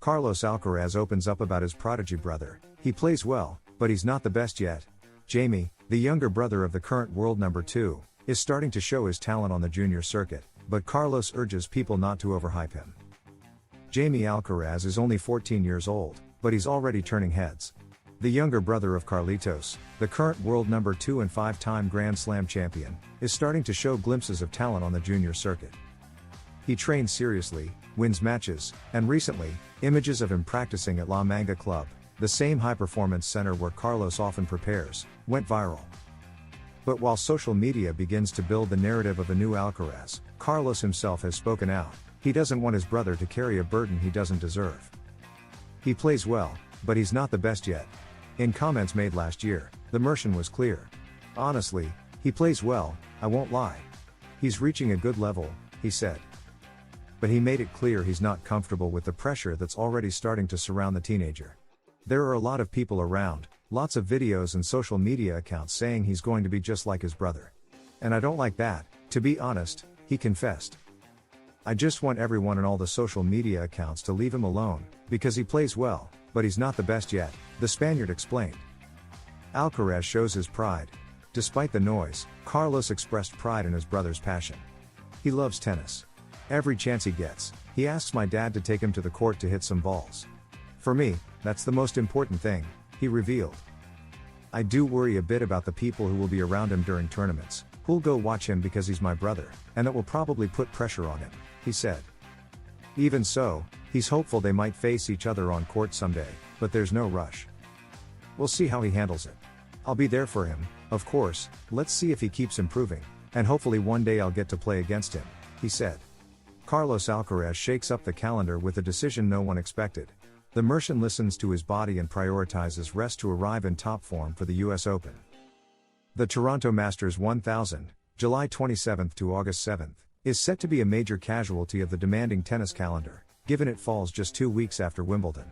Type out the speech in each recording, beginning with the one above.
Carlos Alcaraz opens up about his prodigy brother. He plays well, but he's not the best yet. Jamie, the younger brother of the current world number 2, is starting to show his talent on the junior circuit, but Carlos urges people not to overhype him. Jamie Alcaraz is only 14 years old, but he's already turning heads. The younger brother of Carlitos, the current world number 2 and 5-time Grand Slam champion, is starting to show glimpses of talent on the junior circuit. He trains seriously, wins matches, and recently, images of him practicing at La Manga Club, the same high-performance center where Carlos often prepares, went viral. But while social media begins to build the narrative of the new Alcaraz, Carlos himself has spoken out. He doesn't want his brother to carry a burden he doesn't deserve. He plays well, but he's not the best yet. In comments made last year, the Mercian was clear. Honestly, he plays well, I won't lie. He's reaching a good level, he said. But he made it clear he's not comfortable with the pressure that's already starting to surround the teenager. There are a lot of people around, lots of videos and social media accounts saying he's going to be just like his brother. And I don't like that, to be honest, he confessed. I just want everyone in all the social media accounts to leave him alone, because he plays well, but he's not the best yet, the Spaniard explained. Alcaraz shows his pride. Despite the noise, Carlos expressed pride in his brother's passion. He loves tennis. Every chance he gets, he asks my dad to take him to the court to hit some balls. For me, that's the most important thing, he revealed. I do worry a bit about the people who will be around him during tournaments, who'll go watch him because he's my brother, and that will probably put pressure on him, he said. Even so, he's hopeful they might face each other on court someday, but there's no rush. We'll see how he handles it. I'll be there for him, of course, let's see if he keeps improving, and hopefully one day I'll get to play against him, he said. Carlos Alcaraz shakes up the calendar with a decision no one expected. The Mercian listens to his body and prioritizes rest to arrive in top form for the US Open. The Toronto Masters 1000, July 27 to August 7, is set to be a major casualty of the demanding tennis calendar, given it falls just 2 weeks after Wimbledon.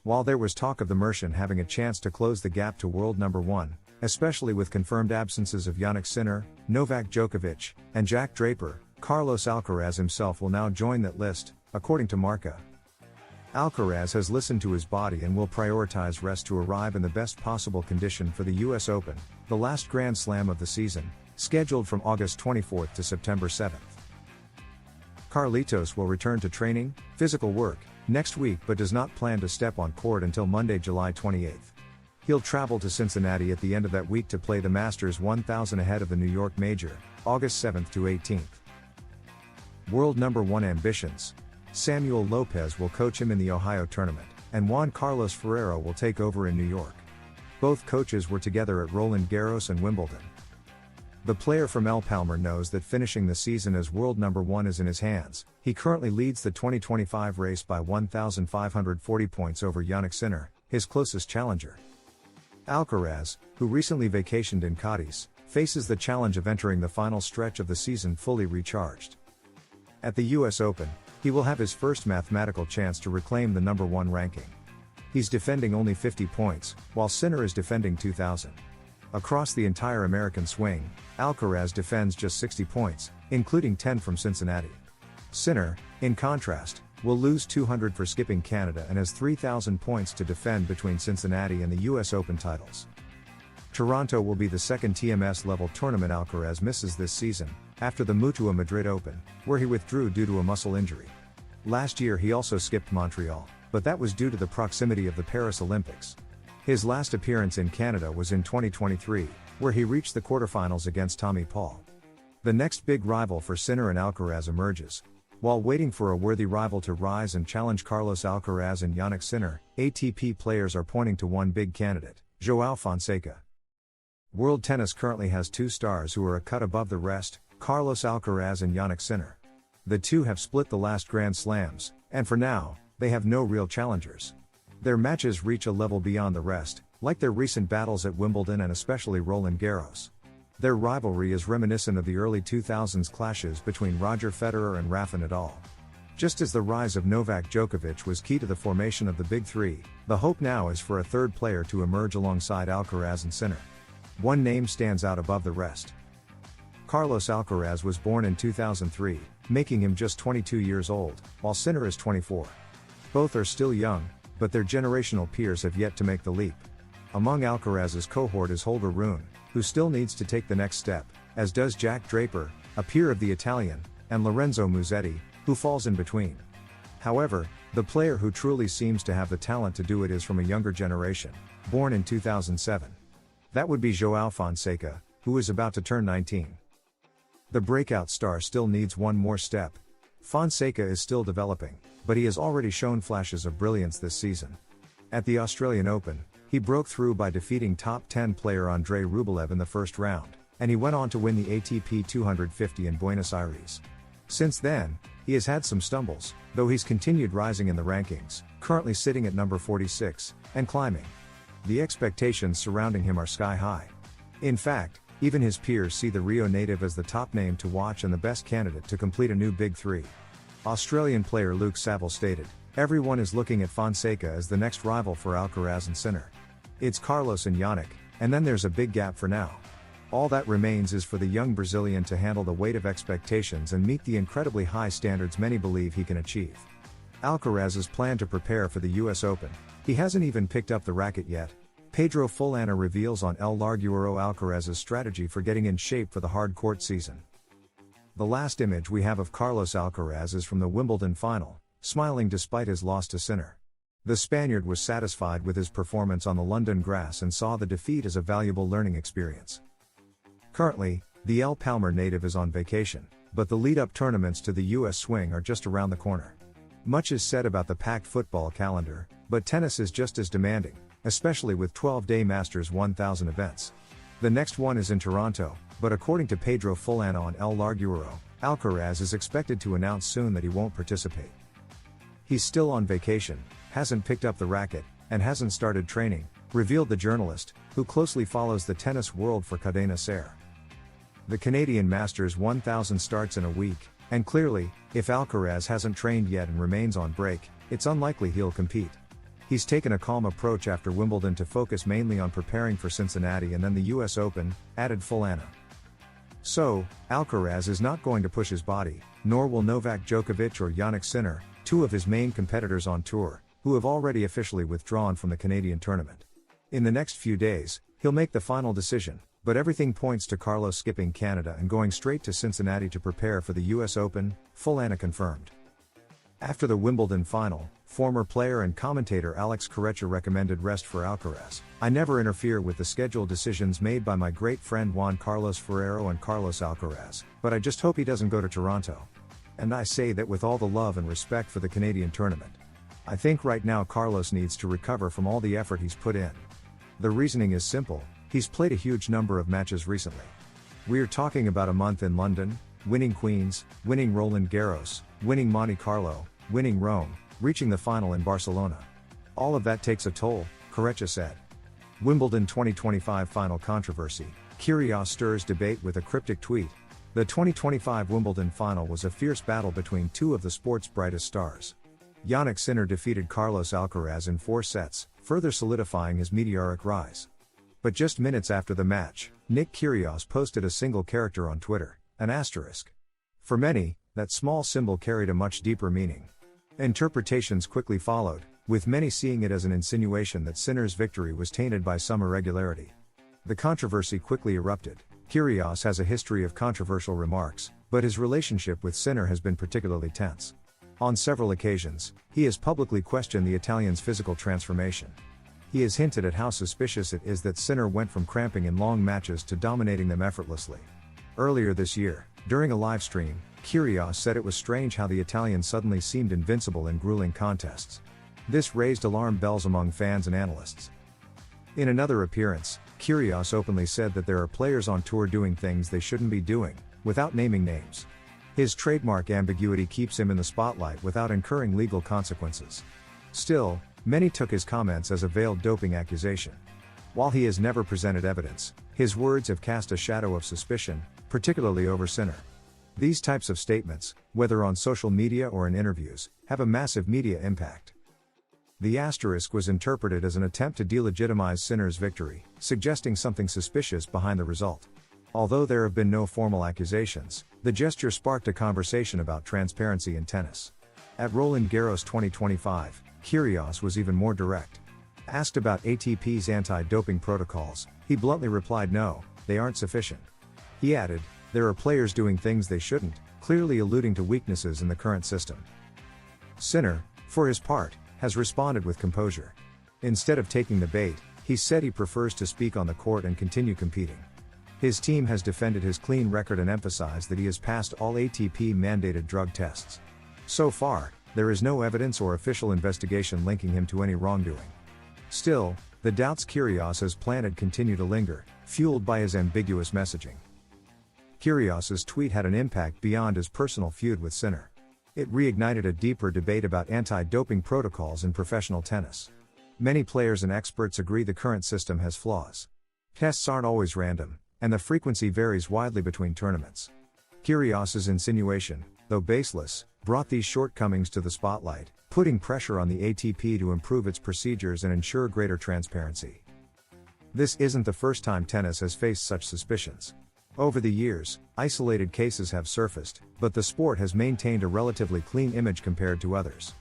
While there was talk of the Mercian having a chance to close the gap to world number 1, especially with confirmed absences of Jannik Sinner, Novak Djokovic, and Jack Draper, Carlos Alcaraz himself will now join that list, according to Marca. Alcaraz has listened to his body and will prioritize rest to arrive in the best possible condition for the US Open, the last Grand Slam of the season, scheduled from August 24 to September 7. Carlitos will return to training, physical work, next week but does not plan to step on court until Monday, July 28. He'll travel to Cincinnati at the end of that week to play the Masters 1000 ahead of the New York Major, August 7 to 18. World number 1 ambitions. Samuel Lopez will coach him in the Ohio tournament, and Juan Carlos Ferrero will take over in New York. Both coaches were together at Roland Garros and Wimbledon. The player from El Palmar knows that finishing the season as world number 1 is in his hands. He currently leads the 2025 race by 1,540 points over Jannik Sinner, his closest challenger. Alcaraz, who recently vacationed in Cadiz, faces the challenge of entering the final stretch of the season fully recharged. At the US Open, he will have his first mathematical chance to reclaim the number 1 ranking. He's defending only 50 points, while Sinner is defending 2,000. Across the entire American swing, Alcaraz defends just 60 points, including 10 from Cincinnati. Sinner, in contrast, will lose 200 for skipping Canada and has 3,000 points to defend between Cincinnati and the US Open titles. Toronto will be the second TMS-level tournament Alcaraz misses this season, after the Mutua Madrid Open, where he withdrew due to a muscle injury. Last year he also skipped Montreal, but that was due to the proximity of the Paris Olympics. His last appearance in Canada was in 2023, where he reached the quarterfinals against Tommy Paul. The next big rival for Sinner and Alcaraz emerges. While waiting for a worthy rival to rise and challenge Carlos Alcaraz and Jannik Sinner, ATP players are pointing to one big candidate, João Fonseca. World tennis currently has 2 stars who are a cut above the rest, Carlos Alcaraz and Jannik Sinner. The two have split the last Grand Slams, and for now, they have no real challengers. Their matches reach a level beyond the rest, like their recent battles at Wimbledon and especially Roland Garros. Their rivalry is reminiscent of the early 2000s clashes between Roger Federer and Rafa Nadal. Just as the rise of Novak Djokovic was key to the formation of the Big Three, the hope now is for a third player to emerge alongside Alcaraz and Sinner. One name stands out above the rest. Carlos Alcaraz was born in 2003, making him just 22 years old, while Sinner is 24. Both are still young, but their generational peers have yet to make the leap. Among Alcaraz's cohort is Holger Rune, who still needs to take the next step, as does Jack Draper, a peer of the Italian, and Lorenzo Musetti, who falls in between. However, the player who truly seems to have the talent to do it is from a younger generation, born in 2007. That would be João Fonseca, who is about to turn 19. The breakout star still needs one more step. Fonseca is still developing, but he has already shown flashes of brilliance this season. At the Australian Open, he broke through by defeating top 10 player Andrei Rublev in the first round, and he went on to win the ATP 250 in Buenos Aires. Since then, he has had some stumbles, though he's continued rising in the rankings, currently sitting at number 46, and climbing. The expectations surrounding him are sky high. In fact, even his peers see the Rio native as the top name to watch and the best candidate to complete a new Big Three. Australian player Luke Saville stated, "Everyone is looking at Fonseca as the next rival for Alcaraz and Sinner. It's Carlos and Jannik, and then there's a big gap for now. All that remains is for the young Brazilian to handle the weight of expectations and meet the incredibly high standards many believe he can achieve." Alcaraz's plan to prepare for the US Open. He hasn't even picked up the racket yet. Pedro Fulana reveals on El Larguero Alcaraz's strategy for getting in shape for the hard court season. The last image we have of Carlos Alcaraz is from the Wimbledon final, smiling despite his loss to Sinner. The Spaniard was satisfied with his performance on the London grass and saw the defeat as a valuable learning experience. Currently, the El Palmar native is on vacation, but the lead-up tournaments to the US swing are just around the corner. Much is said about the packed football calendar, but tennis is just as demanding, especially with 12-day Masters 1000 events. The next one is in Toronto, but according to Pedro Fulana on El Larguero, Alcaraz is expected to announce soon that he won't participate. He's still on vacation, hasn't picked up the racket, and hasn't started training, revealed the journalist, who closely follows the tennis world for Cadena Ser. The Canadian Masters 1000 starts in a week, and clearly, if Alcaraz hasn't trained yet and remains on break, it's unlikely he'll compete. He's taken a calm approach after Wimbledon to focus mainly on preparing for Cincinnati and then the US Open, added Fulana. So, Alcaraz is not going to push his body, nor will Novak Djokovic or Jannik Sinner, two of his main competitors on tour, who have already officially withdrawn from the Canadian tournament. In the next few days, he'll make the final decision, but everything points to Carlos skipping Canada and going straight to Cincinnati to prepare for the US Open, Fulana confirmed. After the Wimbledon final, former player and commentator Alex Corretja recommended rest for Alcaraz. "I never interfere with the scheduled decisions made by my great friend Juan Carlos Ferrero and Carlos Alcaraz, but I just hope he doesn't go to Toronto. And I say that with all the love and respect for the Canadian tournament. I think right now Carlos needs to recover from all the effort he's put in. The reasoning is simple, he's played a huge number of matches recently. We're talking about a month in London, winning Queens, winning Roland Garros, winning Monte Carlo, winning Rome, reaching the final in Barcelona. All of that takes a toll," Corretja said. Wimbledon 2025 final controversy. Kyrgios stirs debate with a cryptic tweet. The 2025 Wimbledon final was a fierce battle between two of the sport's brightest stars. Jannik Sinner defeated Carlos Alcaraz in 4 sets, further solidifying his meteoric rise. But just minutes after the match, Nick Kyrgios posted a single character on Twitter, an asterisk. For many, that small symbol carried a much deeper meaning. Interpretations quickly followed, with many seeing it as an insinuation that Sinner's victory was tainted by some irregularity. The controversy quickly erupted. Kyrgios has a history of controversial remarks, but his relationship with Sinner has been particularly tense. On several occasions, he has publicly questioned the Italian's physical transformation. He has hinted at how suspicious it is that Sinner went from cramping in long matches to dominating them effortlessly. Earlier this year, during a live stream, Kyrgios said it was strange how the Italian suddenly seemed invincible in grueling contests. This raised alarm bells among fans and analysts. In another appearance, Kyrgios openly said that there are players on tour doing things they shouldn't be doing, without naming names. His trademark ambiguity keeps him in the spotlight without incurring legal consequences. Still, many took his comments as a veiled doping accusation. While he has never presented evidence, his words have cast a shadow of suspicion, particularly over Sinner. These types of statements, whether on social media or in interviews, have a massive media impact. The asterisk was interpreted as an attempt to delegitimize Sinner's victory, suggesting something suspicious behind the result. Although there have been no formal accusations, the gesture sparked a conversation about transparency in tennis. At Roland Garros 2025, Kyrgios was even more direct. Asked about ATP's anti-doping protocols, he bluntly replied no, they aren't sufficient. He added, there are players doing things they shouldn't, clearly alluding to weaknesses in the current system. Sinner, for his part, has responded with composure. Instead of taking the bait, he said he prefers to speak on the court and continue competing. His team has defended his clean record and emphasized that he has passed all ATP-mandated drug tests. So far, there is no evidence or official investigation linking him to any wrongdoing. Still, the doubts Kyrgios has planted continue to linger, fueled by his ambiguous messaging. Kyrgios's tweet had an impact beyond his personal feud with Sinner. It reignited a deeper debate about anti-doping protocols in professional tennis. Many players and experts agree the current system has flaws. Tests aren't always random, and the frequency varies widely between tournaments. Kyrgios's insinuation, though baseless, brought these shortcomings to the spotlight, putting pressure on the ATP to improve its procedures and ensure greater transparency. This isn't the first time tennis has faced such suspicions. Over the years, isolated cases have surfaced, but the sport has maintained a relatively clean image compared to others.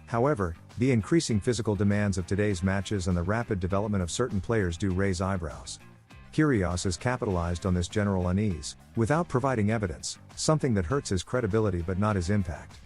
However, the increasing physical demands of today's matches and the rapid development of certain players do raise eyebrows. Kyrgios has capitalized on this general unease, without providing evidence, something that hurts his credibility but not his impact.